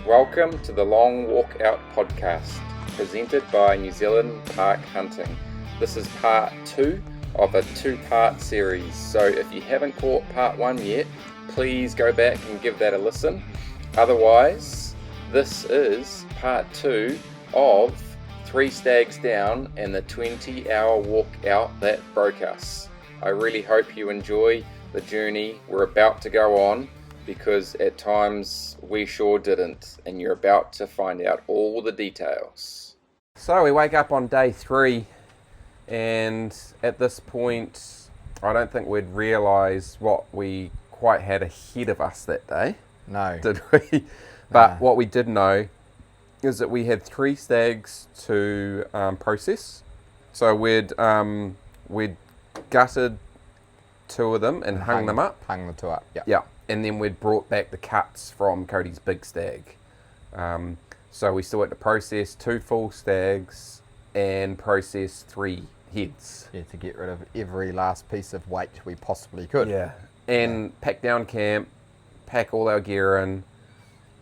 Welcome to the Long Walk Out podcast, presented by New Zealand Park Hunting. This is part 2 of a 2-part series, so if you haven't caught part 1 yet, please go back and give that a listen. Otherwise, this is part 2 of 3 stags down and the 20-hour walk out that broke us. I really hope you enjoy the journey we're about to go on, because at times we sure didn't, and you're about to find out all the details. So we wake up on day 3, and at this point I don't think we'd realise what we quite had ahead of us that day. No. Did we? But what we did know is that we had 3 stags to process. So we'd gutted 2 of them and hung them up. Hung the 2 up, yeah. Yeah, and then we'd brought back the cuts from Codi's big stag. So we still had to process 2 full stags and process 3 heads. Yeah, to get rid of every last piece of weight we possibly could. Yeah, and pack down camp, pack all our gear in,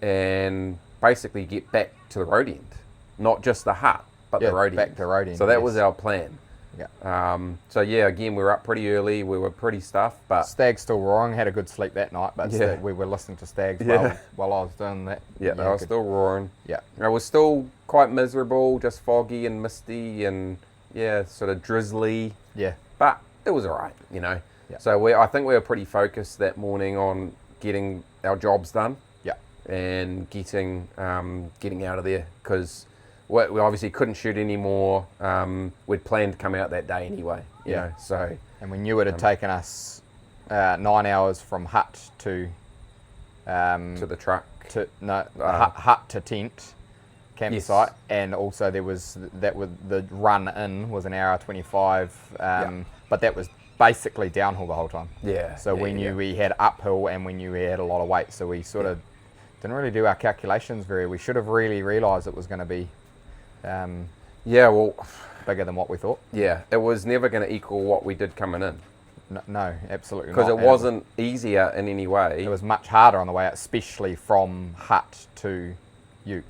and basically get back to the road end. Not just the hut, but the road end. Back to the road end. So that was our plan. Yeah. So yeah, again, we were up pretty early. We were pretty stuffed, but Stag's still roaring. Had a good sleep that night, but we were listening to Stags while I was doing that. Yeah, they were still roaring. Yeah, it was still quite miserable, just foggy and misty, and sort of drizzly. Yeah, but it was alright, you know. Yeah. So I think we were pretty focused that morning on getting our jobs done. Yeah, and getting out of there, because we obviously couldn't shoot anymore. We'd planned to come out that day anyway, you know, so... And we knew it had taken us 9 hours from hut to the truck. Hut to tent campsite, and also there was the run in was an hour 25, but that was basically downhill the whole time. Yeah. So we knew we had uphill, and we knew we had a lot of weight, so we sort of didn't really do our calculations we should have really realised it was going to be bigger than what we thought. Yeah, it was never going to equal what we did coming in. No, absolutely not. Because it wasn't easier in any way. It was much harder on the way out, especially from hut to ute.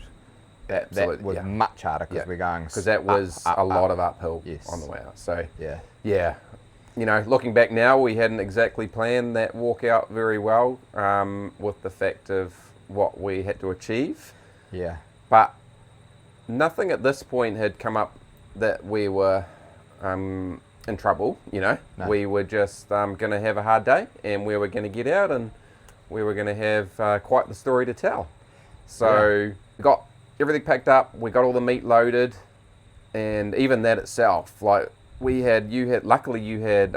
That was much harder because we're going... Because that was a lot of uphill on the way out. So, you know, looking back now, we hadn't exactly planned that walk out very well with the fact of what we had to achieve. Yeah. But nothing at this point had come up that we were in trouble, you know. No. We were just going to have a hard day, and we were going to get out, and we were going to have quite the story to tell. So we got everything packed up, we got all the meat loaded, and even that itself, like luckily you had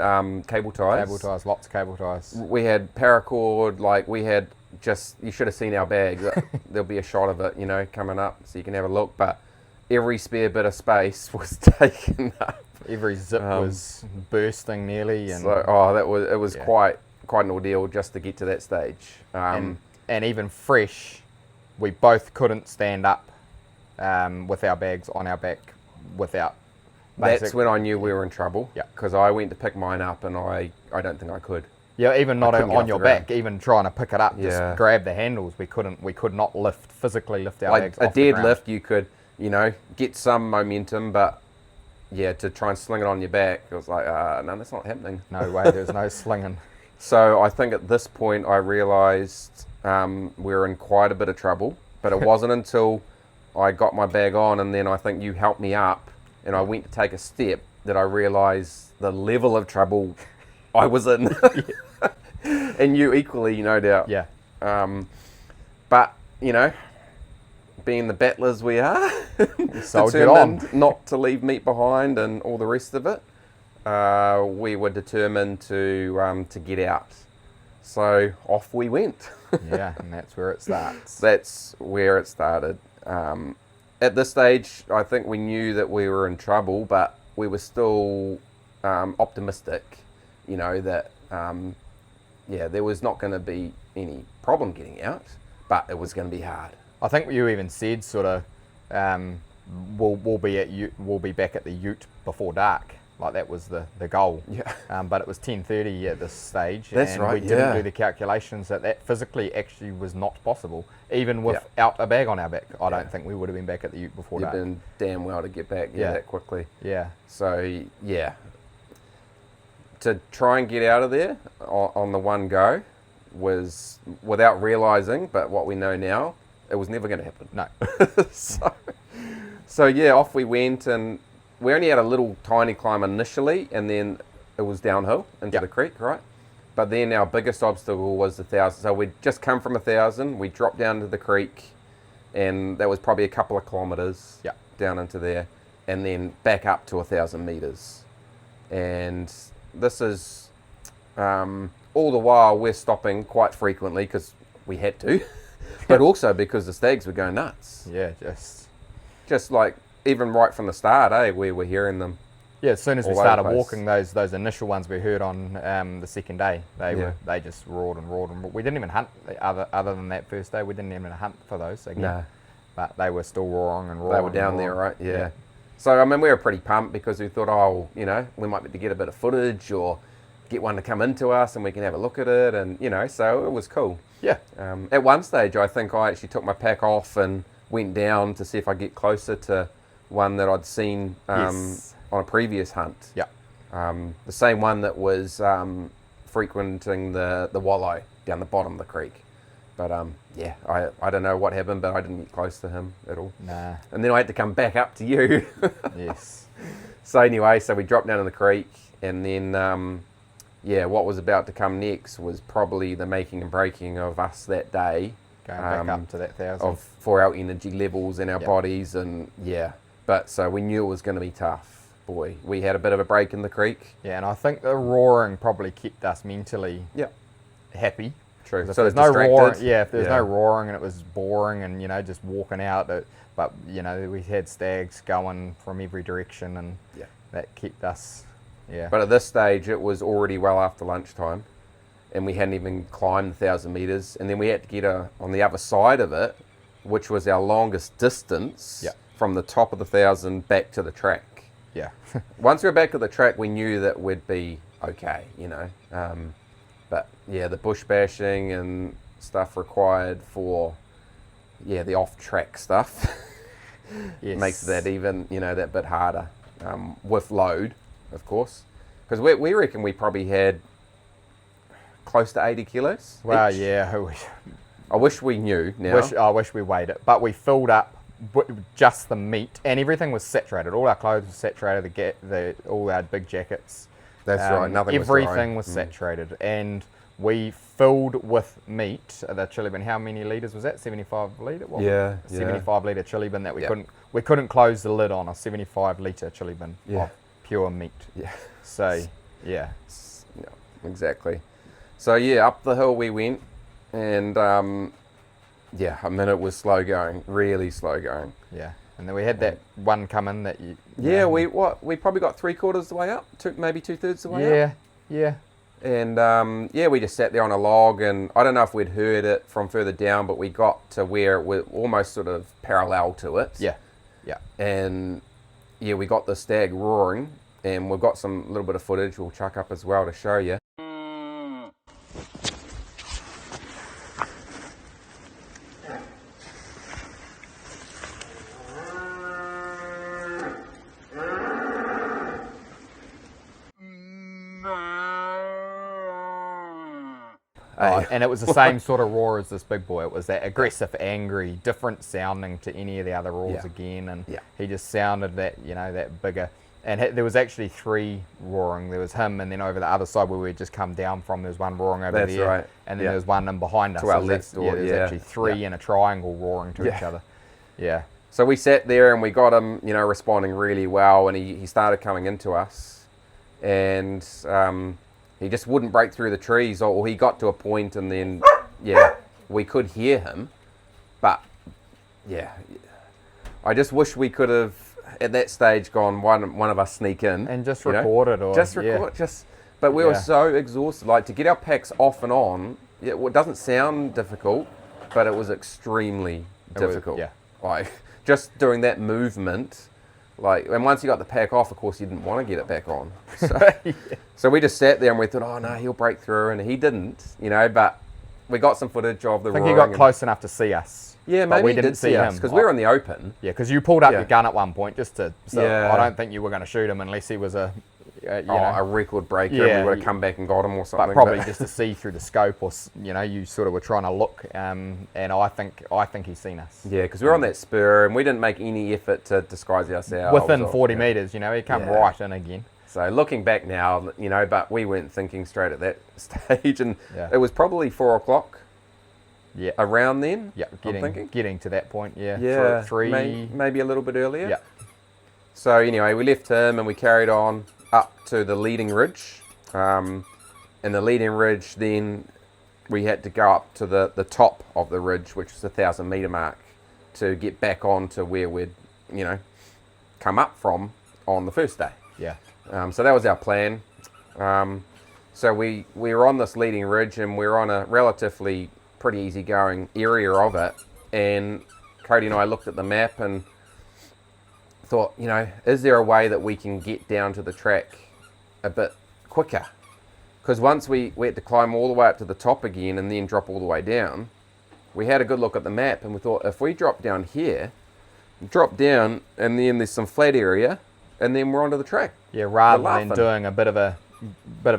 cable ties. Cable ties, lots of cable ties. We had paracord, like we had you should have seen our bags. There'll be a shot of it, you know, coming up so you can have a look, but every spare bit of space was taken up. Every zip was bursting nearly, and so it was quite an ordeal just to get to that stage. And even fresh, we both couldn't stand up with our bags on our back without. That's when I knew we were in trouble. Yeah, because I went to pick mine up and I don't think I could. Yeah, even not on your back, even trying to pick it up, just grab the handles. We could not physically lift our bags off the ground. A deadlift, you could, you know, get some momentum, but to try and sling it on your back, it was like, no, that's not happening. No way, there's no slinging. So I think at this point I realised we were in quite a bit of trouble, but it wasn't until I got my bag on and then I think you helped me up and I went to take a step that I realised the level of trouble I was in. And you equally, no doubt. Yeah. But, you know, being the battlers we are, determined not to leave meat behind and all the rest of it, we were determined to get out. So off we went. Yeah, and that's where it starts. That's where it started. At this stage, I think we knew that we were in trouble, but we were still optimistic, you know, that there was not going to be any problem getting out, but it was going to be hard. I think you even said we'll be back at the ute before dark. Like that was the goal. Yeah. But it was 10:30 at this stage. That's and right, we didn't yeah. do the calculations that physically actually was not possible. Even without a bag on our back, I don't think we would have been back at the ute before You've dark. been damn well to get back that quickly. Yeah. So, yeah. To try and get out of there on the one go was, without realising, but what we know now, it was never going to happen. No. So yeah, off we went, and we only had a little tiny climb initially, and then it was downhill into the creek, right? But then our biggest obstacle was the 1,000. So we'd just come from 1,000, we dropped down to the creek, and that was probably a couple of kilometres down into there, and then back up to 1,000 metres. And this is, all the while we're stopping quite frequently because we had to, but also because the stags were going nuts. Yeah, Just like, even right from the start, we were hearing them. Yeah, as soon as we all over started the place. walking, those initial ones we heard on the second day, they just roared and roared and roared. We didn't even hunt other than that first day. We didn't even hunt for those again. No. But they were still roaring and roaring. They were down there, right? Yeah. So I mean, we were pretty pumped because we thought, we might be to get a bit of footage or get one to come into us and we can have a look at it, and so it was cool. Yeah. At one stage, I think I actually took my pack off and went down to see if I get closer to one that I'd seen on a previous hunt. Yeah. The same one that was frequenting the wallow down the bottom of the creek. But I don't know what happened, but I didn't get close to him at all. Nah. And then I had to come back up to you. Yes. So anyway, we dropped down in the creek, and then what was about to come next was probably the making and breaking of us that day. Going back up to that 1,000. For our energy levels in our bodies, and but so we knew it was going to be tough. Boy, we had a bit of a break in the creek. Yeah, and I think the roaring probably kept us mentally happy. True. If So there's no roaring, if there's Yeah. no roaring and it was boring and just walking out, but we had stags going from every direction, and that kept us. Yeah. But at this stage, it was already well after lunchtime, and we hadn't even climbed 1,000 metres, and then we had to get on the other side of it, which was our longest distance from the top of the 1,000 back to the track. Yeah. Once we were back to the track, we knew that we'd be okay, but the bush bashing and stuff required for the off-track stuff makes that even that bit harder with load, of course, because we reckon we probably had close to 80 kilos. Well, each. yeah. I wish we knew now. I wish we weighed it, but we filled up just the meat, and everything was saturated. All our clothes were saturated. All our big jackets. That's right. Nothing. Everything was saturated, and we filled with meat. The chili bin. How many litres was that? 75 litre. What? 75 litre chili bin that we couldn't close the lid on. A 75 litre chili bin of pure meat. Yeah. So yeah, exactly. So up the hill we went, and I mean it was slow going, really slow going. Yeah, and then we had that one coming that you. We probably got 3/4 of the way up, maybe 2/3 the way up. Yeah. And we just sat there on a log, and I don't know if we'd heard it from further down, but we got to where it was almost sort of parallel to it. Yeah. And we got the stag roaring, and we've got some little bit of footage we'll chuck up as well to show you. And it was the same sort of roar as this big boy. It was that aggressive, angry, different sounding to any of the other roars again. And he just sounded that, that bigger. And there was actually 3 roaring. There was him, and then over the other side where we just come down from, there was one roaring over there. That's right. And then there was one in behind us. To our left. There was actually 3 in a triangle roaring to each other. Yeah. So we sat there, and we got him, responding really well, and he started coming into us. And he just wouldn't break through the trees, or he got to a point, and then, we could hear him. But, I just wish we could have, at that stage, gone one of us sneak in. And just record it. Or, just record, but we were so exhausted. Like, to get our packs off and on, it doesn't sound difficult, but it was extremely difficult. Like, just doing that movement And once you got the pack off, of course, you didn't want to get it back on. So we just sat there and we thought, oh no, he'll break through, and he didn't, but we got some footage of the roaring. I think he got close enough to see us. Yeah, maybe we he didn't did see us because we were in the open. Yeah, because you pulled up your gun at one point so Yeah. I don't think you were going to shoot him unless he was a record breaker. Yeah, and we would have come back and got him or something. But probably just to see through the scope, or you sort of were trying to look, and I think he's seen us. Yeah, because we were on that spur and we didn't make any effort to disguise ourselves. Within 40 metres, he come right in again. So looking back now, but we weren't thinking straight at that stage, and it was probably 4 o'clock. Yeah, around then. Yeah, getting to that point. Yeah, yeah, three, maybe a little bit earlier. Yeah. So anyway, we left him and we carried on up to the leading ridge. And the leading ridge, then we had to go up to the top of the ridge, which is the 1,000 metre mark, to get back on to where we'd, come up from on the first day. Yeah. So that was our plan. So we were on this leading ridge and we were on a relatively pretty easy going area of it, and Cody and I looked at the map and thought, is there a way that we can get down to the track a bit quicker? Because once we had to climb all the way up to the top again and then drop all the way down, we had a good look at the map and we thought, if we drop down here, drop down and then there's some flat area and then we're onto the track. Yeah, rather than doing a bit of a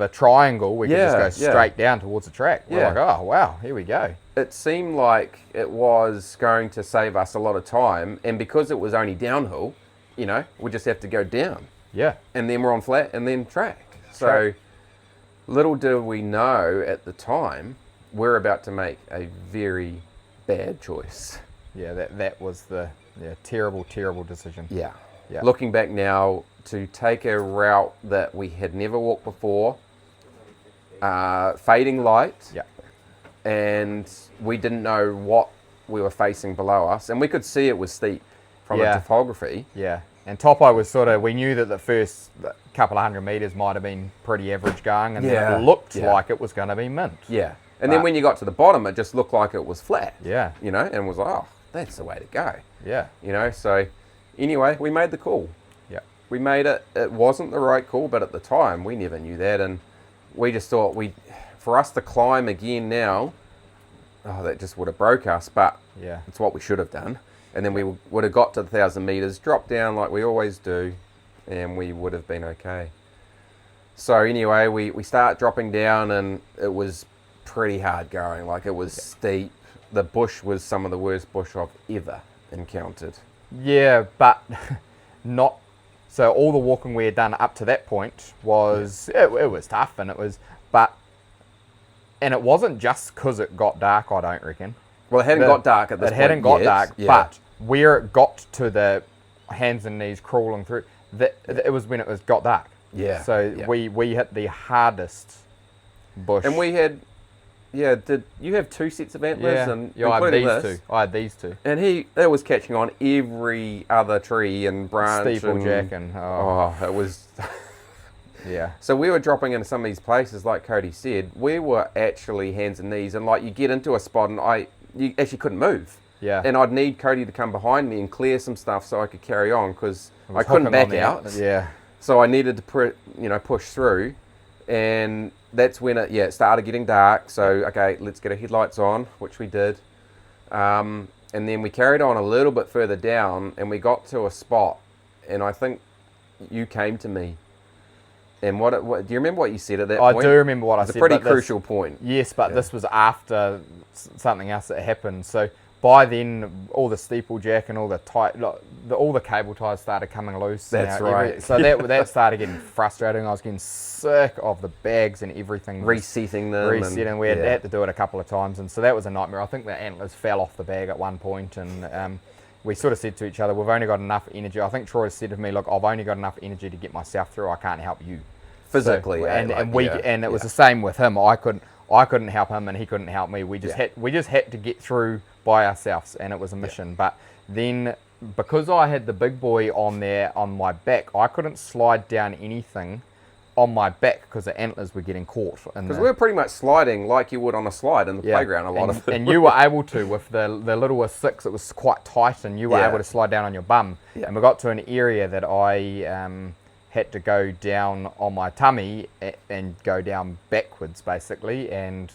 triangle, we could just go straight down towards the track. We're like, oh wow, here we go. It seemed like it was going to save us a lot of time, and because it was only downhill, we just have to go down. Yeah. And then we're on flat and then track. So little did we know at the time, we're about to make a very bad choice. Yeah, that was the terrible decision. Yeah. Looking back now, to take a route that we had never walked before, fading light, and we didn't know what we were facing below us, and we could see it was steep from the topography. Yeah, and Topo was we knew that the first couple of 100 metres might have been pretty average going, and then it looked like it was going to be mint. Yeah, and then when you got to the bottom, it just looked like it was flat. Yeah. And was like, oh, that's the way to go. Yeah. So anyway, we made the call. Yeah. We made it. It wasn't the right call, but at the time, we never knew that, and we just thought for us to climb again now, that just would have broke us, but it's what we should have done. And then we would have got to the 1,000 metres, dropped down like we always do, and we would have been okay. So anyway, we start dropping down, and it was pretty hard going. Like, it was steep. The bush was some of the worst bush I've ever encountered. Yeah, but not... So all the walking we had done up to that point was... It was tough, and and it wasn't just because it got dark, I don't reckon. Well, it hadn't got dark at this point. It hadn't got dark, but where it got to the hands and knees crawling through, it was when it got dark. Yeah. So we hit the hardest bush. And we had, did you have 2 sets of antlers? Yeah, and I had these two. And it was catching on every other tree and branch. Steeplejack and... it was... Yeah. So we were dropping into some of these places, like Cody said, we were actually hands and knees, and like you get into a spot and you actually couldn't move. Yeah. And I'd need Cody to come behind me and clear some stuff so I could carry on, because I couldn't back out. Yeah. So I needed to push through, and that's when it started getting dark. So okay, let's get our headlights on, which we did, and then we carried on a little bit further down, and we got to a spot, and I think you came to me. And what do you remember what you said at that point? I do remember what I said. It's a pretty crucial point. Yes, but this was after something else that happened. So by then, all the steeplejack and all the cable ties started coming loose. That's right. So that started getting frustrating. I was getting sick of the bags and everything. Resetting them. We had to do it a couple of times, and so that was a nightmare. I think the antlers fell off the bag at one point, and we sort of said to each other, we've only got enough energy. I think Troy said to me, look, I've only got enough energy to get myself through. I can't help you. Physically. And it was the same with him. I couldn't help him and he couldn't help me. We just had to get through by ourselves, and it was a mission. But then, because I had the big boy on my back, I couldn't slide down anything on my back because the antlers were getting caught. Because we were pretty much sliding like you would on a slide in the playground a lot of it. And you were able to, with the littlest 6, it was quite tight, and you were able to slide down on your bum. Yeah. And we got to an area that I had to go down on my tummy and go down backwards, basically. And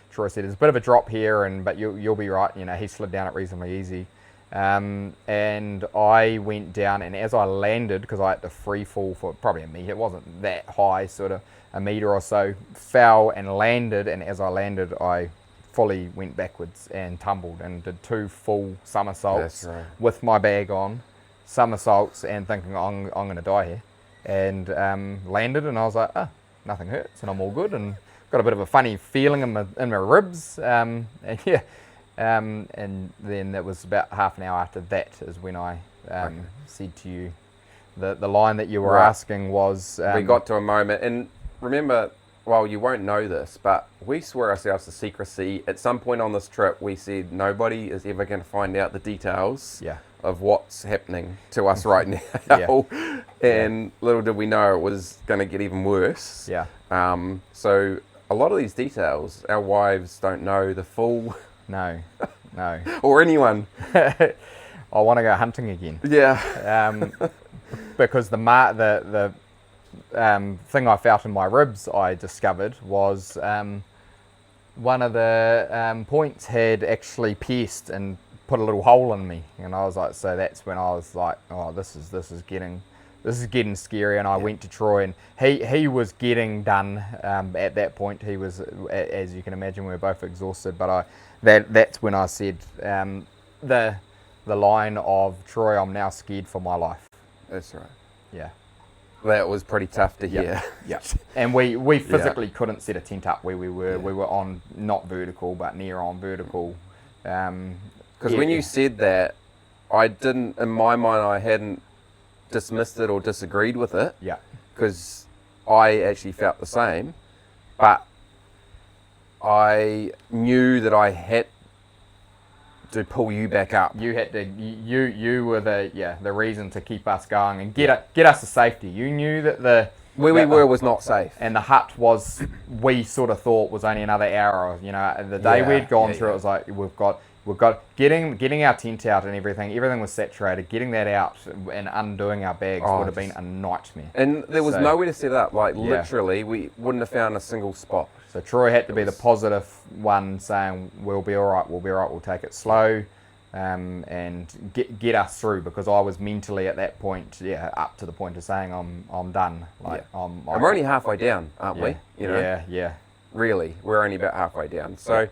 Troy said, there's a bit of a drop here, but you'll be right. You know, he slid down it reasonably easy. And I went down, and as I landed, because I had to free fall for probably a metre, it wasn't that high, sort of a metre or so, fell and landed, and as I landed I fully went backwards and tumbled and did 2 full somersaults with my bag on, somersaults, and thinking I'm going to die here, and landed, and I was like, nothing hurts and I'm all good, and got a bit of a funny feeling in my ribs, and yeah. And then it was about half an hour after that is when I said to you, the line that you were asking was... we got to a moment, and remember, well, you won't know this, but we swore ourselves to secrecy. At some point on this trip, we said nobody is ever going to find out the details of what's happening to us right now. And little did we know it was going to get even worse. So a lot of these details, our wives don't know the full... No. Or anyone. I want to go hunting again. Yeah. Because the thing I felt in my ribs, I discovered, was one of the points had actually pierced and put a little hole in me, and I was like, so that's when I was like, oh, this is getting scary. And I went to Troy, and he was getting done at that point. He was, as you can imagine, we were both exhausted, but that's when I said the line of, Troy, I'm now scared for my life. That's right. Yeah. That was pretty tough to hear. Yeah. And we physically couldn't set a tent up where we were. Yeah. We were on, not vertical, but near on vertical. Because when you said that, I didn't, in my mind, I hadn't dismissed it or disagreed with it. Yeah. Because I actually felt the same. But I knew that I had to pull you back up. You had to. You were the reason to keep us going and get us to safety. You knew that where we were was not safe, and the hut was. We sort of thought was only another hour. You know, the day we'd gone through, it was like we've got getting our tent out and everything. Everything was saturated. Getting that out and undoing our bags would have been a nightmare. And there was nowhere to set up. Like literally, we wouldn't have found a single spot. So Troy had to be the positive one, saying we'll be all right. We'll take it slow, and get us through. Because I was mentally at that point, up to the point of saying I'm done. Like and we're only halfway down, aren't we? You know? Yeah. Really, we're only about halfway down. So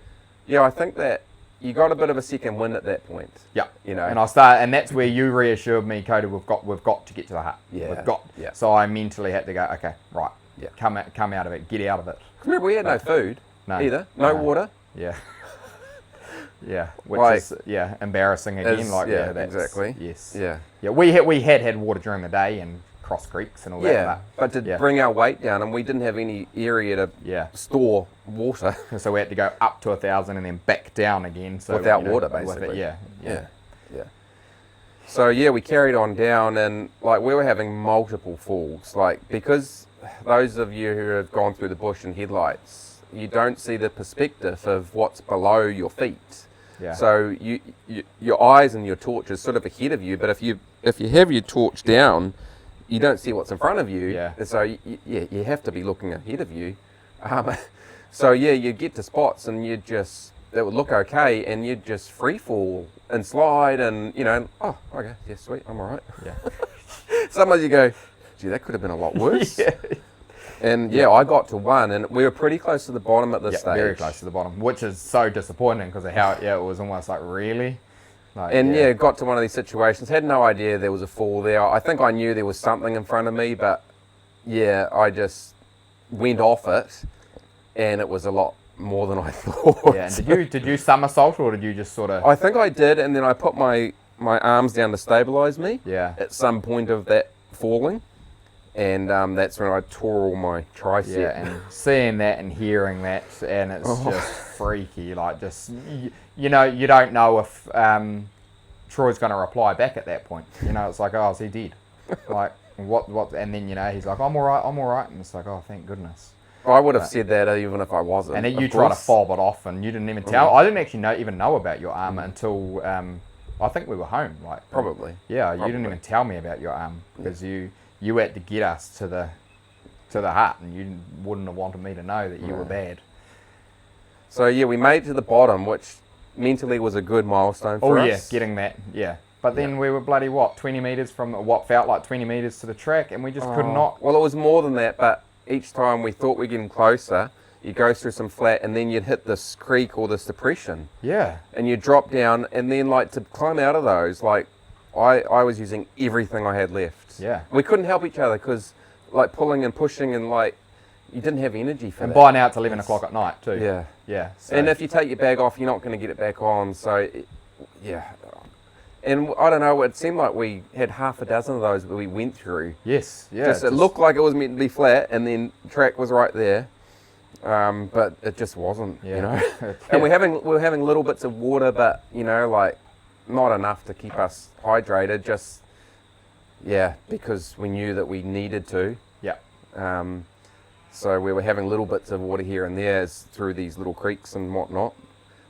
I think that you got a bit of a second wind at that point. Yeah. You know. And that's where you reassured me, Cody, we've got to get to the hut. Yeah. We've got. Yeah. So I mentally had to go, okay, right. Yeah. Come out of it. Get out of it. Remember, we had no food either. No water. Yeah. Yeah. Which is embarrassing again. Exactly. Yes. Yeah. Yeah. We had water during the day and cross creeks and all that. Yeah. But to bring our weight down, and we didn't have any area to store water. So we had to go up to 1,000 and then back down again. So without water, basically. Yeah. So we carried on down, and like we were having multiple falls, like because those of you who have gone through the bush in headlights, you don't see the perspective of what's below your feet. Yeah. So your eyes and your torch is sort of ahead of you, but if you have your torch down, you don't see what's in front of you. Yeah. So you have to be looking ahead of you. So you get to spots and that would look okay, and you'd just free fall and slide, and oh, okay, yeah, sweet, I'm all right. Yeah. Sometimes you go, gee, that could have been a lot worse. And I got to one, and we were pretty close to the bottom at this stage. Very close to the bottom, which is so disappointing because of how it was almost like, really? Got to one of these situations, had no idea there was a fall there. I think I knew there was something in front of me, but I just went off it, and it was a lot more than I thought. Yeah, and did you somersault, or did you just sort of... I think I did, and then I put my arms down to stabilise me at some point of that falling, and that's when I tore all my tricep. Yeah, and seeing that and hearing that, and it's just freaky, like just, you don't know if Troy's going to reply back at that point. It's like, oh, is he dead? Like, what? And then, he's like, I'm all right. And it's like, oh, thank goodness. I would have said that even if I wasn't. And then you try to fob it off, and you didn't even tell. I didn't actually even know about your arm until I think we were home. Probably. Yeah, you didn't even tell me about your arm because you had to get us to the hut, and you wouldn't have wanted me to know that you were bad. So we made it to the bottom, which mentally was a good milestone for us. Oh yeah, getting that. Yeah. But then we were bloody 20 metres from what felt like 20 metres to the track, and we just could not. Well, it was more than that, but each time we thought we were getting closer, you go through some flat, and then you'd hit this creek or this depression. Yeah. And you drop down, and then to climb out of those, I was using everything I had left. Yeah. We couldn't help each other because pulling and pushing and you didn't have energy for that. And by now it's 11 o'clock at night too. Yeah. Yeah. So. And if you take your bag off, you're not going to get it back on. So, yeah. And I don't know, it seemed like we had half a dozen of those that we went through. Yes, yeah. It looked like it was meant to be flat, and then the track was right there. But it just wasn't, And we're having little bits of water, but, not enough to keep us hydrated, just, because we knew that we needed to. Yeah. So we were having little bits of water here and there through these little creeks and whatnot.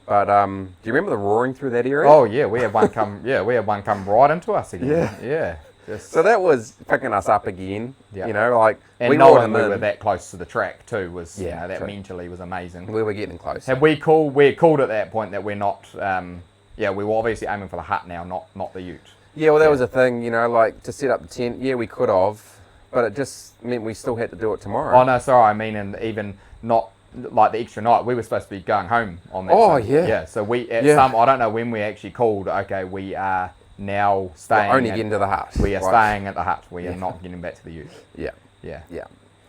But do you remember the roaring through that area? Oh yeah, we had one come. We had one come right into us again. Yeah. So that was picking us up again. Yeah. And we knowing we were that close to the track too was that true. mentally was amazing. We were getting close. Had we called at that point that we're not. We were obviously aiming for the hut now, not the ute. Yeah, well that was the thing. To set up the tent. Yeah, we could have, but it just meant we still had to do it tomorrow. Oh no, sorry. I mean, and even not. Like the extra night, we were supposed to be going home on that. Oh, thing. yeah. Yeah, so I don't know when we actually called, okay, we are now staying. We're only getting to the hut. We are staying at the hut. We are not getting back to the ute. Yeah. Yeah. Yeah.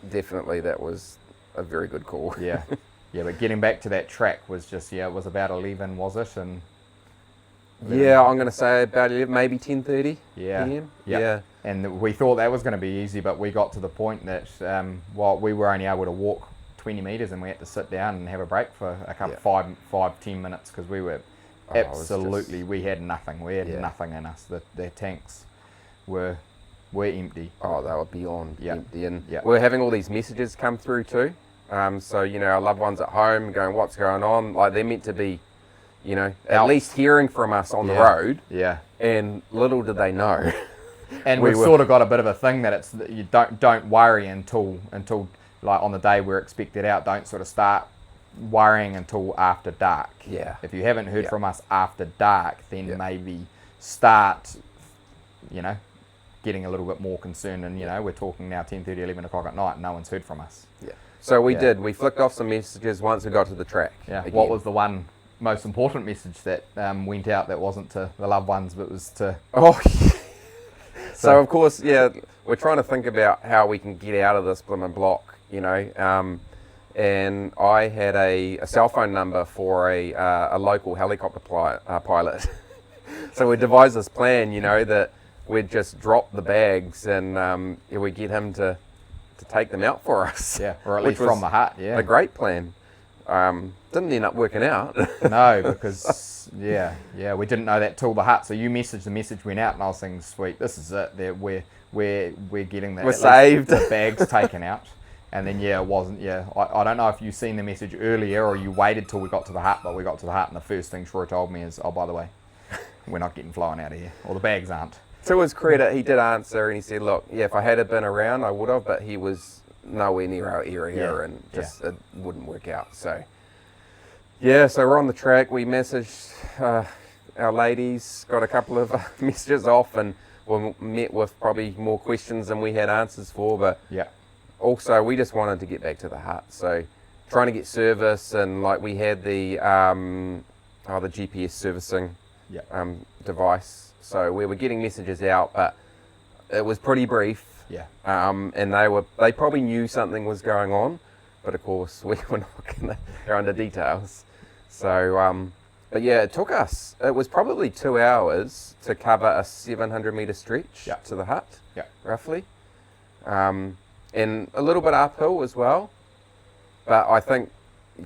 Definitely that was a very good call. Yeah. Yeah, but getting back to that track was just, it was about 11, was it? And yeah, I'm going to say about 11, maybe 10:30 p.m. Yeah. And we thought that was going to be easy, but we got to the point that, we were only able to walk 20 metres and we had to sit down and have a break for a couple 5-10 minutes because we were we had nothing. We had nothing in us. The tanks were empty. Oh, they were beyond empty. And we we're having all these messages come through too. So, our loved ones at home going, what's going on? They're meant to be, at least hearing from us on the road. Yeah. And little did they know. And we've sort of got a bit of a thing that you don't worry until on the day we're expected out, don't sort of start worrying until after dark. Yeah. If you haven't heard from us after dark, then maybe start, getting a little bit more concerned. And, we're talking now 10:30, 11 o'clock at night, and no one's heard from us. Yeah. So we did. We flicked off some messages once we got to the track. Yeah. Again. What was the one most important message that went out that wasn't to the loved ones, but was to... Oh, So, of course, we're trying to think about how we can get out of this blooming block. And I had a cell phone number for a local helicopter pilot. So we devised this plan, that we'd just drop the bags and we'd get him to take them out for us. Yeah, or at least from the hut, yeah. A great plan. Didn't end up working out. No, because, we didn't know that till the hut. So the message went out and I was thinking, sweet, this is it. We're getting we're saved. The bags taken out. And then, it wasn't, I don't know if you've seen the message earlier or you waited till we got to the hut, but we got to the hut and the first thing Troy told me is, oh, by the way, we're not getting flown out of here, or the bags aren't. To his credit, he did answer and he said, look, if I had been around, I would have, but he was nowhere near our area and just it wouldn't work out. So, so we're on the track. We messaged our ladies, got a couple of messages off and we met with probably more questions than we had answers for, but also we just wanted to get back to the hut. So trying to get service and we had the GPS servicing device. So we were getting messages out, but it was pretty brief. Yeah. And they probably knew something was going on, but of course we were not going to go into details. So, but it took us. It was probably 2 hours to cover a 700-meter stretch to the hut, roughly, and a little bit uphill as well. But I think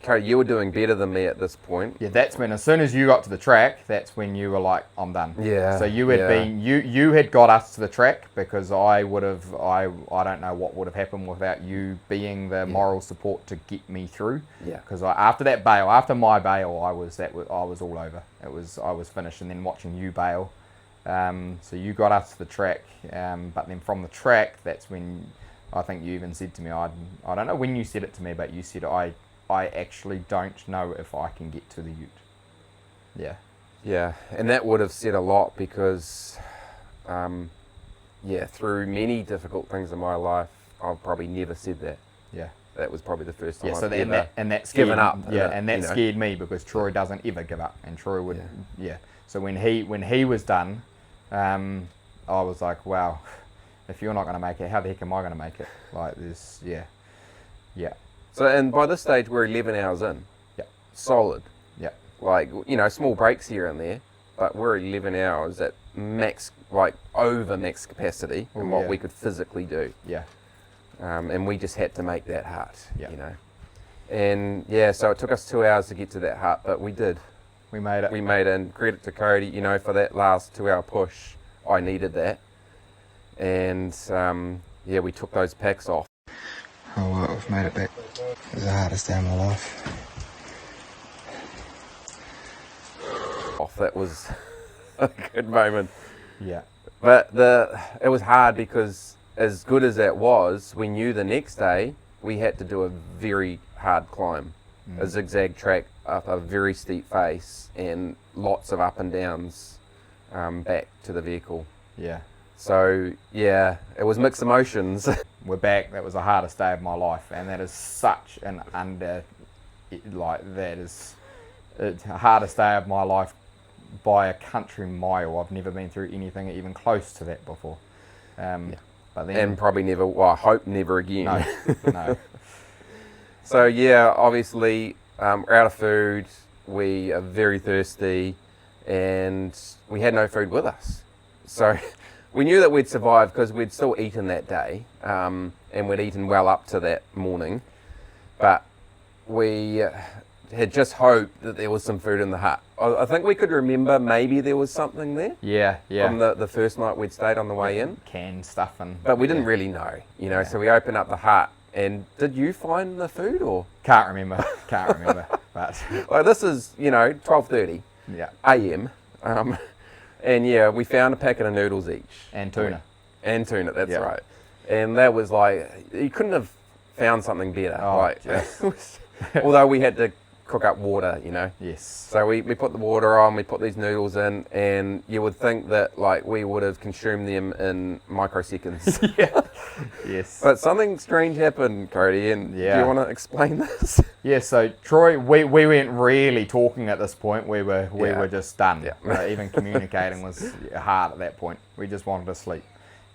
Cody, you were doing better than me at this point. Yeah, that's when, as soon as you got to the track, that's when you were like, I'm done. Yeah. So you had you had got us to the track, because I don't know what would have happened without you being the moral support to get me through. Yeah. Because after my bail, I was all over. I was finished, and then watching you bail. So you got us to the track, but then from the track, that's when I think you even said to me, I don't know when you said it to me, but you said, I actually don't know if I can get to the ute. Yeah. Yeah, and that would have said a lot, because, through many difficult things in my life, I've probably never said that. Yeah. That was probably the first time I've that's given up. Yeah, and that scared me, because Troy doesn't ever give up, and Troy would. Yeah. So when he was done, I was like, wow, if you're not going to make it, how the heck am I going to make it? Like this, yeah. So, and by this stage, we're 11 hours in. Yeah. Solid. Yeah. Like, small breaks here and there, but we're 11 hours at max, like over max capacity and what we could physically do. Yeah. And we just had to make that hut, Yeah. And so it took us 2 hours to get to that hut, but we did. We made it. We made it, and credit to Cody, for that last 2 hour push. I needed that. And we took those packs off. Oh well, we've made it back. It was the hardest day of my life. That was a good moment. Yeah. But it was hard, because as good as that was, we knew the next day we had to do a very hard climb. A zigzag track up a very steep face, and lots of up and downs back to the vehicle. Yeah. So, it was mixed emotions. We're back. That was the hardest day of my life, and that is such an it's the hardest day of my life by a country mile. I've never been through anything even close to that before. But then, and probably never, I hope never again. No. So, obviously, we're out of food. We are very thirsty, and we had no food with us. So we knew that we'd survive, because we'd still eaten that day, and we'd eaten well up to that morning. But we had just hoped that there was some food in the hut. I think we could remember maybe there was something there. Yeah. From the first night we'd stayed on the way in. Canned stuff and. But we didn't really know, So we opened up the hut, and did you find the food, or? Can't remember. But. Well, this is 12:30 a.m. And we found a packet of noodles each. And tuna. That's right. And that was like, you couldn't have found something better. Although we had to cook up water, Yes. So we put the water on, we put these noodles in, and you would think that we would have consumed them in microseconds. Yeah. Yes. But something strange happened, Cody, and do you want to explain this? Yeah, so Troy, we weren't really talking at this point. We were just done. Yeah. Even communicating was hard at that point. We just wanted to sleep.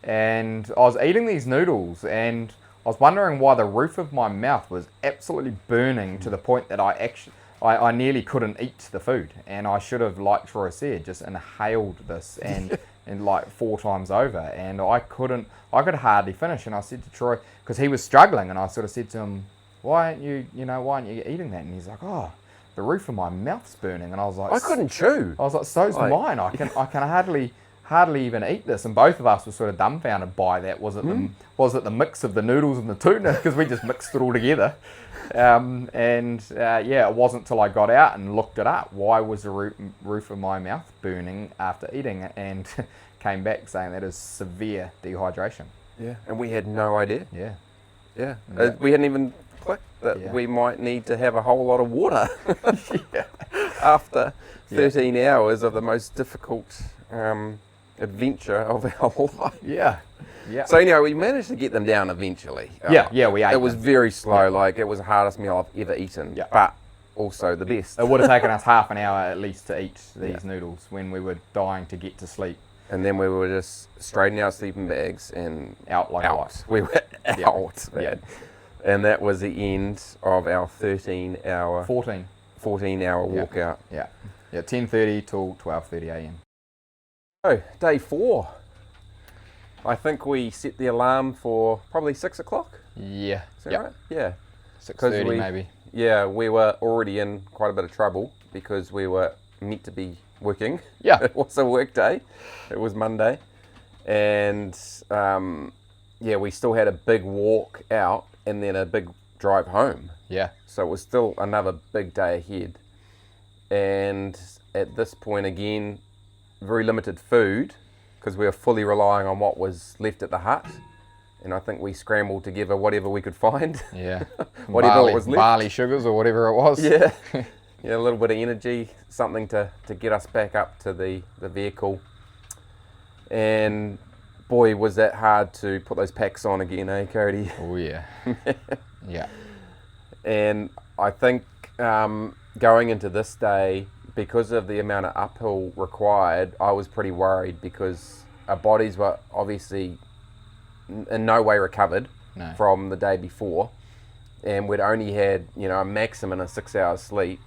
And I was eating these noodles, and I was wondering why the roof of my mouth was absolutely burning to the point that I nearly couldn't eat the food. And I should have, like Troy said, just inhaled this and 4 times over. And I could hardly finish. And I said to Troy, because he was struggling, and I sort of said to him, why aren't you eating that? And he's like, oh, the roof of my mouth's burning. And I was like, I couldn't chew. I was like, so's mine. I can hardly even eat this, and both of us were sort of dumbfounded by that. Was it the mix of the noodles and the tuna, because we just mixed it all together? It wasn't till I got out and looked it up, why was the roof of my mouth burning after eating it, and came back saying that is severe dehydration. Yeah, and we had no idea. Yeah. We hadn't even clicked that we might need to have a whole lot of water after 13 hours of the most difficult adventure of our life. Yeah. So we managed to get them down eventually. We ate. It was very slow. It was the hardest meal I've ever eaten. Yeah. But also the best. It would have taken us half an hour at least to eat these noodles when we were dying to get to sleep. And then we were just straightening our sleeping bags and out like a light. We were out. Man. And that was the end of our 14 hour walkout. Yeah, 10:30 till 12:30 a.m. Oh, day 4. I think we set the alarm for probably 6 o'clock. Yeah. Is that right? Yeah. 6:30 maybe. yeah, we were already in quite a bit of trouble because we were meant to be working. Yeah. It was a work day. It was Monday. And yeah, we still had a big walk out and then a big drive home. Yeah. So it was still another big day ahead. And at this point, again, very limited food because we were fully relying on what was left at the hut. And I think we scrambled together whatever we could find. Yeah. Whatever was left. Barley sugars or whatever it was. Yeah. Yeah, a little bit of energy, something to get us back up to the vehicle. And boy, was that hard to put those packs on again, eh, Cody? Oh, yeah. Yeah. And I think going into this day, because of the amount of uphill required, I was pretty worried because our bodies were obviously in no way recovered from the day before. And we'd only had, a maximum of 6 hours sleep,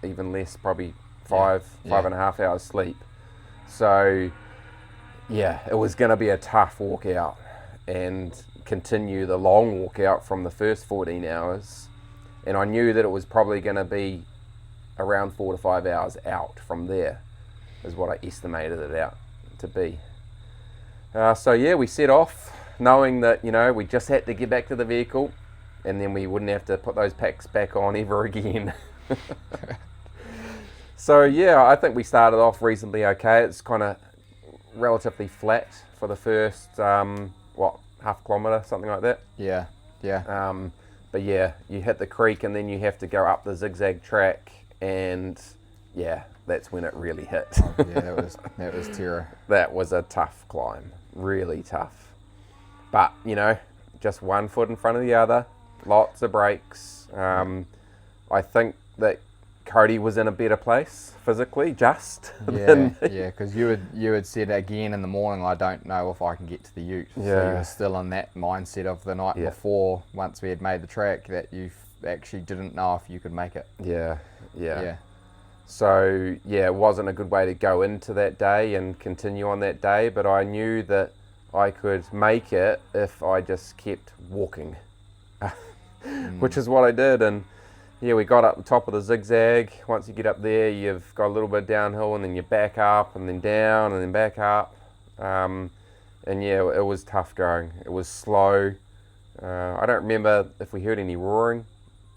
even less, probably five and a half hours sleep. So, yeah, it was going to be a tough walk out and continue the long walk out from the first 14 hours. And I knew that it was probably going to be around 4 to 5 hours out from there, is what I estimated it out to be. So, yeah, we set off knowing that, we just had to get back to the vehicle and then we wouldn't have to put those packs back on ever again. So, yeah, I think we started off reasonably okay. It's kind of relatively flat for the first, half kilometre, something like that. Yeah, yeah. But yeah, you hit the creek and then you have to go up the zigzag track, and yeah, that's when it really hit. Yeah, that was terror. That was a tough climb, really tough. But just one foot in front of the other, lots of breaks. I think that Cody was in a better place physically, than me. Yeah, because you had said again in the morning, I don't know if I can get to the ute. Yeah. So you were still in that mindset of the night before, once we had made the track, that you actually didn't know if you could make it. Yeah. So yeah, it wasn't a good way to go into that day and continue on that day, but I knew that I could make it if I just kept walking, which is what I did. And yeah, we got up the top of the zigzag. Once you get up there, you've got a little bit downhill, and then you back up, and then down, and then back up. And yeah, it was tough going. It was slow. I don't remember if we heard any roaring.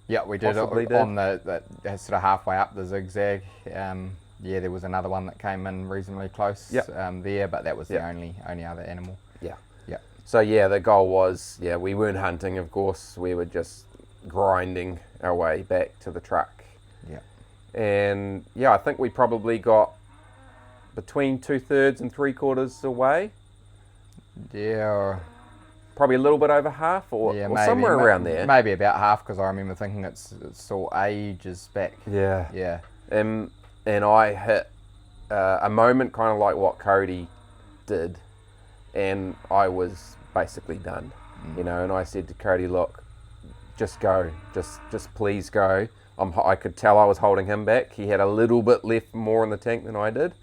Yeah, we did. On the sort of halfway up the zigzag. Yeah, there was another one that came in reasonably close there, but that was the only other animal. Yeah. Yeah. So yeah, the goal was, we weren't hunting, of course. We were just grinding our way back to the truck. Yeah. And yeah, I think we probably got between 2/3 and 3/4 away. Yeah. Probably a little bit over half, or somewhere around there. Maybe about half, because I remember thinking it's all ages back. Yeah. Yeah. And I hit a moment kind of like what Cody did, and I was basically done, and I said to Cody, look, just go, just please go. I could tell I was holding him back. He had a little bit left more in the tank than I did.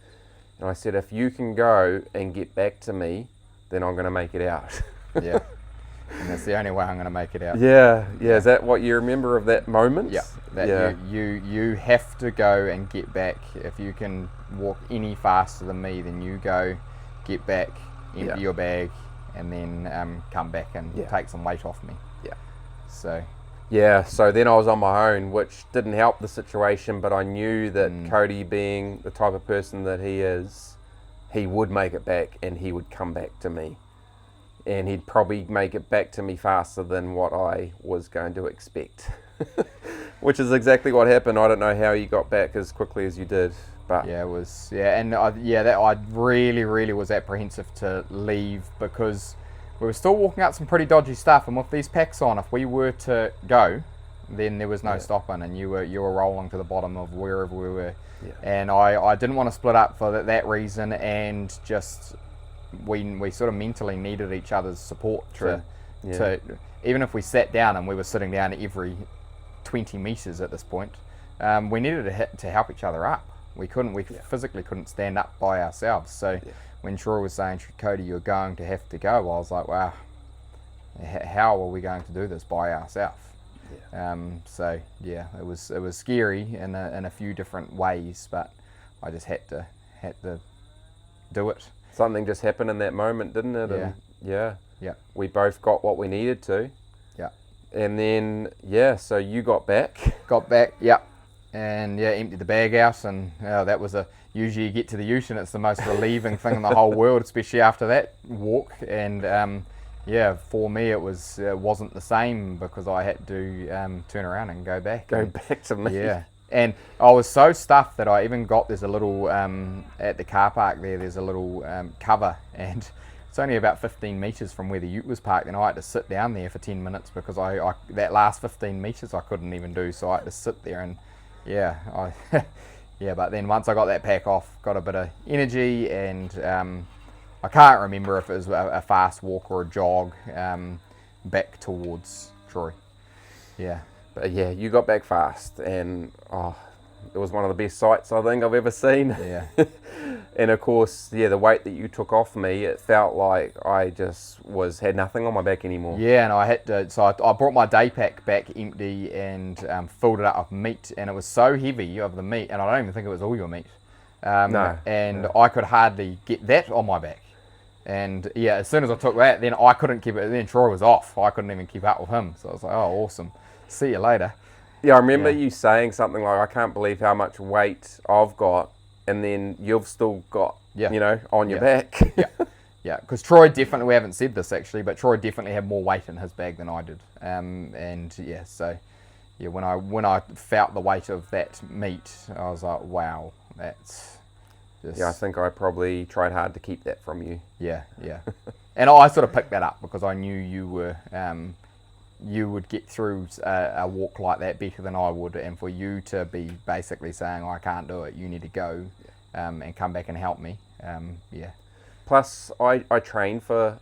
And I said, if you can go and get back to me, then I'm going to make it out. Yeah. And that's the only way I'm going to make it out. Yeah. Is that what you remember of that moment? Yeah. You have to go and get back. If you can walk any faster than me, then you go, get back, empty your bag, and then come back and take some weight off me. Yeah. So then I was on my own, which didn't help the situation, but I knew that Cody, being the type of person that he is, he would make it back and he would come back to me. And he'd probably make it back to me faster than what I was going to expect, which is exactly what happened. I don't know how you got back as quickly as you did, but I really was apprehensive to leave, because we were still walking out some pretty dodgy stuff, and with these packs on, if we were to go, then there was no stopping, and you were rolling to the bottom of wherever we were. Yeah. And I didn't want to split up for that reason, and just we sort of mentally needed each other's support to even if we sat down, and we were sitting down every 20 meters at this point, we needed to help each other up. We physically couldn't stand up by ourselves. So when Troy was saying, Cody, you're going to have to go, I was like, wow, how are we going to do this by ourselves? So yeah, it was scary in a few different ways, but I just had to do it. Something just happened in that moment, didn't it? Yeah. And we both got what we needed to. Yeah. And then so you got back. Yeah. And emptied the bag out, and that was usually you get to the ute and it's the most relieving thing in the whole world, especially after that walk. And for me it wasn't the same because I had to turn around and go back to me. Yeah. And I was so stuffed that I even got, there's a little, at the car park there's a little cover, and it's only about 15 metres from where the ute was parked, and I had to sit down there for 10 minutes because I that last 15 metres I couldn't even do, so I had to sit there and but then once I got that pack off, got a bit of energy, and I can't remember if it was a fast walk or a jog back towards Troy. Yeah. But you got back fast, and it was one of the best sights I think I've ever seen. Yeah. And of course, the weight that you took off me, it felt like I just had nothing on my back anymore. Yeah, and I had to, so I brought my day pack back empty and filled it up with meat, and it was so heavy of the meat, and I don't even think it was all your meat. I could hardly get that on my back. And as soon as I took that, then I couldn't keep it, then Troy was off. I couldn't even keep up with him. So I was like, oh, awesome. See you later. Yeah, I remember you saying something like, I can't believe how much weight I've got, and then you've still got, on your back. Yeah, because Troy definitely, we haven't said this actually, but Troy definitely had more weight in his bag than I did. When I felt the weight of that meat, I was like, wow, that's just... Yeah, I think I probably tried hard to keep that from you. Yeah. And I sort of picked that up because I knew you were... you would get through a walk like that better than I would, and for you to be basically saying, I can't do it, you need to go and come back and help me. Plus, I train for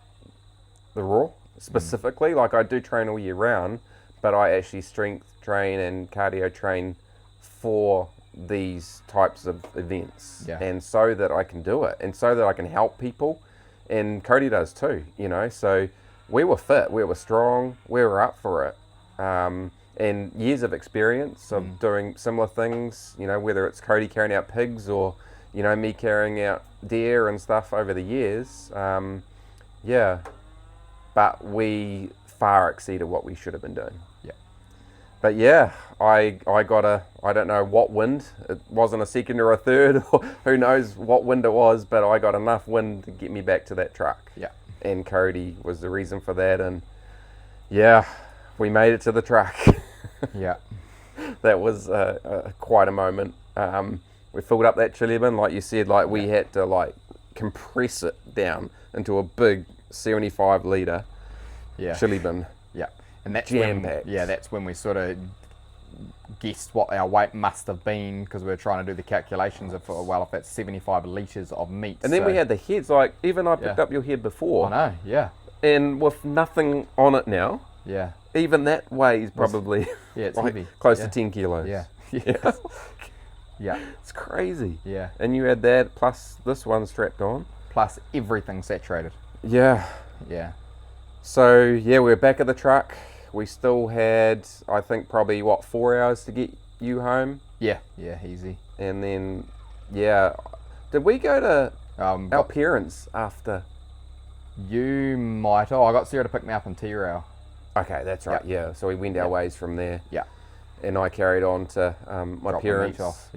the Raw specifically. Like, I do train all year round, but I actually strength train and cardio train for these types of events, and so that I can do it, and so that I can help people, and Cody does too, so we were fit, we were strong, we were up for it, and years of experience of doing similar things, whether it's Cody carrying out pigs or me carrying out deer and stuff over the years, but we far exceeded what we should have been doing. But I got I don't know what wind, it wasn't a second or a third, or who knows what wind it was, but I got enough wind to get me back to that truck. And Cody was the reason for that, and we made it to the truck. That was quite a moment. We filled up that chili bin, like you said, we had to compress it down into a big 75 litre chili bin. And that's jam-packed. That's when we sort of guessed what our weight must have been, because we were trying to do the calculations of, if that's 75 litres of meat. And then we had the heads, even I picked up your head before. I know, And with nothing on it now, even that weighs probably it's heavy. Close to 10 kilos. It's crazy. And you had that, plus this one strapped on. Plus everything saturated. So, we're back at the truck. We still had, I think, probably, 4 hours to get you home? Yeah, easy. And then, did we go to our parents after? You might. I got Sarah to pick me up in T-Rail. Okay, that's right, So we went our ways from there. Yeah. And I carried on to my parents. The meat off.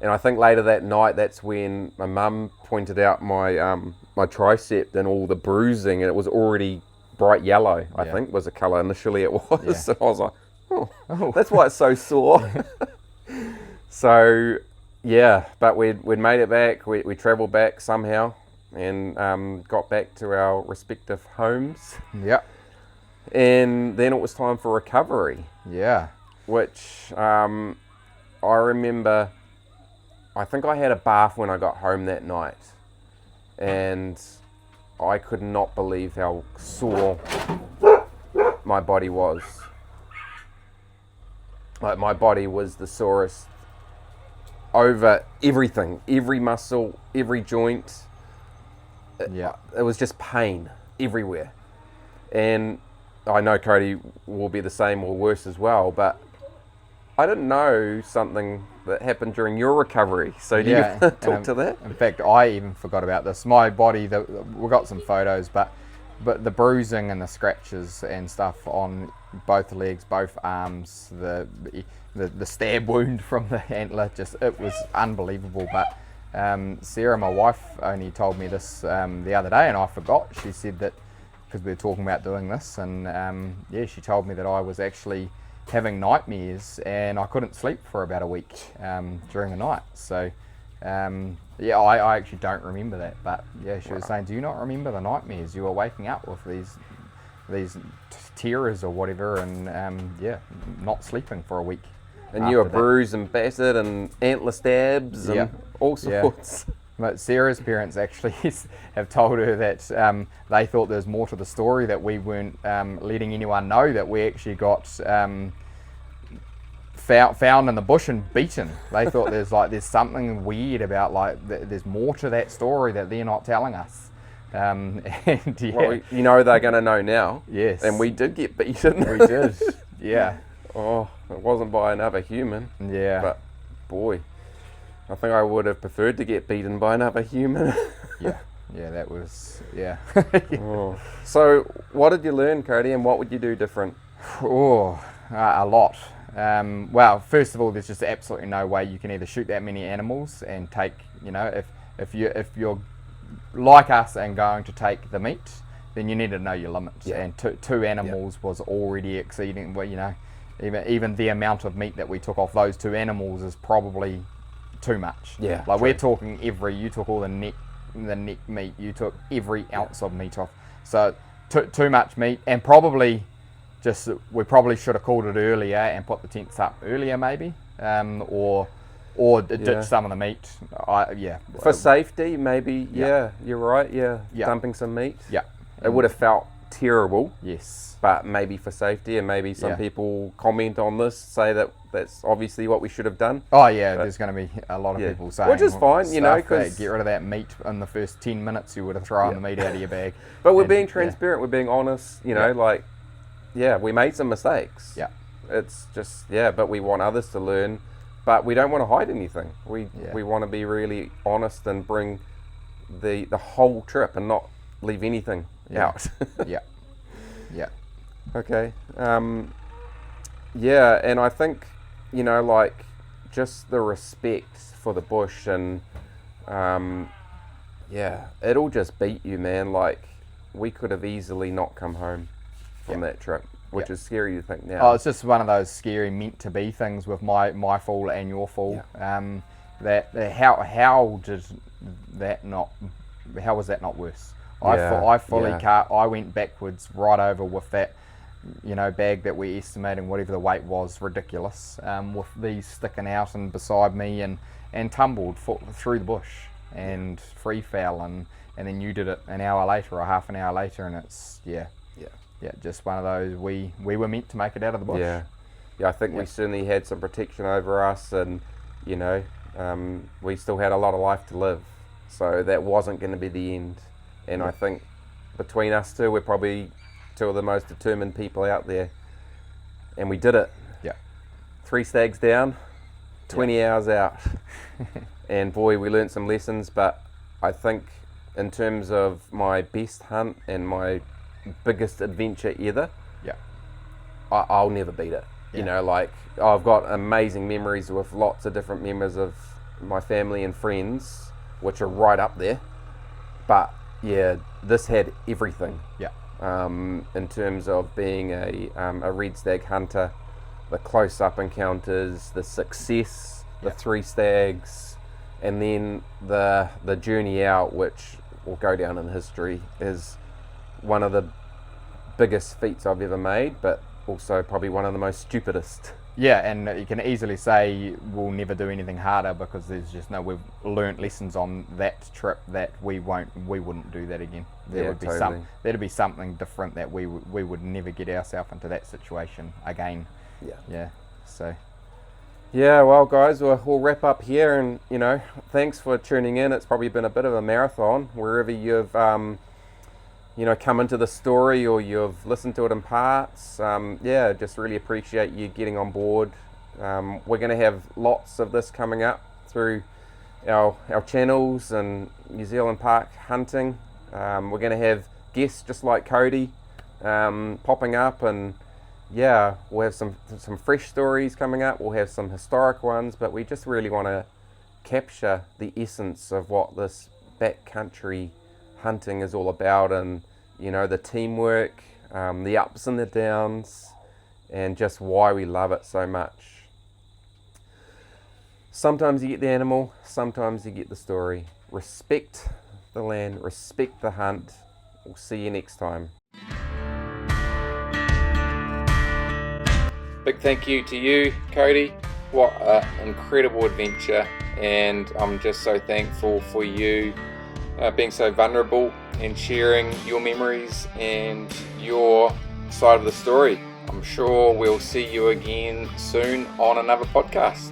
And I think later that night, that's when my mum pointed out my my tricep and all the bruising, and it was already bright yellow, I think, was the colour initially it was. So I was like, oh, that's why it's so sore. So, but we'd made it back. We travelled back somehow and got back to our respective homes. And then it was time for recovery. Which I remember, I think I had a bath when I got home that night. And I could not believe how sore my body was. My body was the sorest over everything, every muscle, every joint. It was just pain everywhere. And I know Cody will be the same or worse as well, but I didn't know something that happened during your recovery. So do you talk to that? In fact, I even forgot about this. My body, we got some photos, but the bruising and the scratches and stuff on both legs, both arms, the stab wound from the antler, it was unbelievable. But Sarah, my wife, only told me this the other day, and I forgot. She said that because we were talking about doing this, and she told me that I was actually having nightmares and I couldn't sleep for about a week during the night. So I actually don't remember that, but she was saying, do you not remember the nightmares? You were waking up with these terrors or whatever, and not sleeping for a week. And you were bruised and battered and antler stabs and all sorts. But Sarah's parents actually have told her that they thought there's more to the story, that we weren't letting anyone know that we actually got found in the bush and beaten. They thought there's something weird about there's more to that story that they're not telling us. Well, you know they're going to know now. Yes. And we did get beaten. We did. Yeah. Oh, it wasn't by another human. Yeah. But boy, I think I would have preferred to get beaten by another human. Yeah, that was, Oh. So, what did you learn, Cody, and what would you do different? A lot. Well, first of all, there's just absolutely no way you can either shoot that many animals and take, if you're like us and going to take the meat, then you need to know your limits. Yeah. And two animals was already exceeding, even the amount of meat that we took off those two animals is probably too much. Yeah. We're talking you took all the neck meat, you took every ounce of meat off. So too much meat, and we probably should have called it earlier and put the tents up earlier maybe, or ditch some of the meat. For safety, maybe. Yeah, you're right. Yeah. Dumping some meat. Yeah. It would have felt terrible. Yes. But maybe for safety, and maybe some people comment on this, say that that's obviously what we should have done. Oh yeah, there's going to be a lot of people saying, which is fine, because get rid of that meat in the first 10 minutes. You would have thrown the meat out of your bag. But we're being transparent. We're being honest. We made some mistakes. Yeah. It's just but we want others to learn, but we don't want to hide anything. We want to be really honest and bring the whole trip and not leave anything out. Yeah. Okay. And I think, just the respect for the bush and, it'll just beat you, man. We could have easily not come home from that trip, which is scary to think now. Oh, it's just one of those scary meant to be things with my fall and your fall. How was that not worse? I went backwards right over with that, bag that we're estimating, whatever the weight was, ridiculous, with these sticking out and beside me, and tumbled through the bush and free fell, and then you did it an hour later or half an hour later, and it's just one of those, we were meant to make it out of the bush. I think we certainly had some protection over us, and we still had a lot of life to live, so that wasn't going to be the end. And I think between us two, we're probably two of the most determined people out there. And we did it. Yeah. 3 stags down, 20 hours out. And boy, we learned some lessons. But I think in terms of my best hunt and my biggest adventure ever, I'll never beat it. I've got amazing memories with lots of different members of my family and friends, which are right up there. But this had everything. In terms of being a red stag hunter, the close-up encounters, the success, the 3 stags, and then the journey out, which will go down in history, is one of the biggest feats I've ever made, but also probably one of the most stupidest. Yeah, and you can easily say we'll never do anything harder, because there's just we've learnt lessons on that trip that we wouldn't do that again. There'd be something different that we would never get ourselves into that situation again. So well, guys, we'll wrap up here, and thanks for tuning in. It's probably been a bit of a marathon wherever you've come into the story or you've listened to it in parts. Just really appreciate you getting on board. We're going to have lots of this coming up through our channels and New Zealand Park Hunting. We're going to have guests just like Codi popping up, and we'll have some fresh stories coming up. We'll have some historic ones, but we just really want to capture the essence of what this backcountry hunting is all about, and the teamwork, the ups and the downs, and just why we love it so much. Sometimes you get the animal, sometimes you get the story. Respect the land, respect the hunt. We'll see you next time. Big thank you to you, Codi. What an incredible adventure, and I'm just so thankful for you being so vulnerable and sharing your memories and your side of the story. I'm sure we'll see you again soon on another podcast.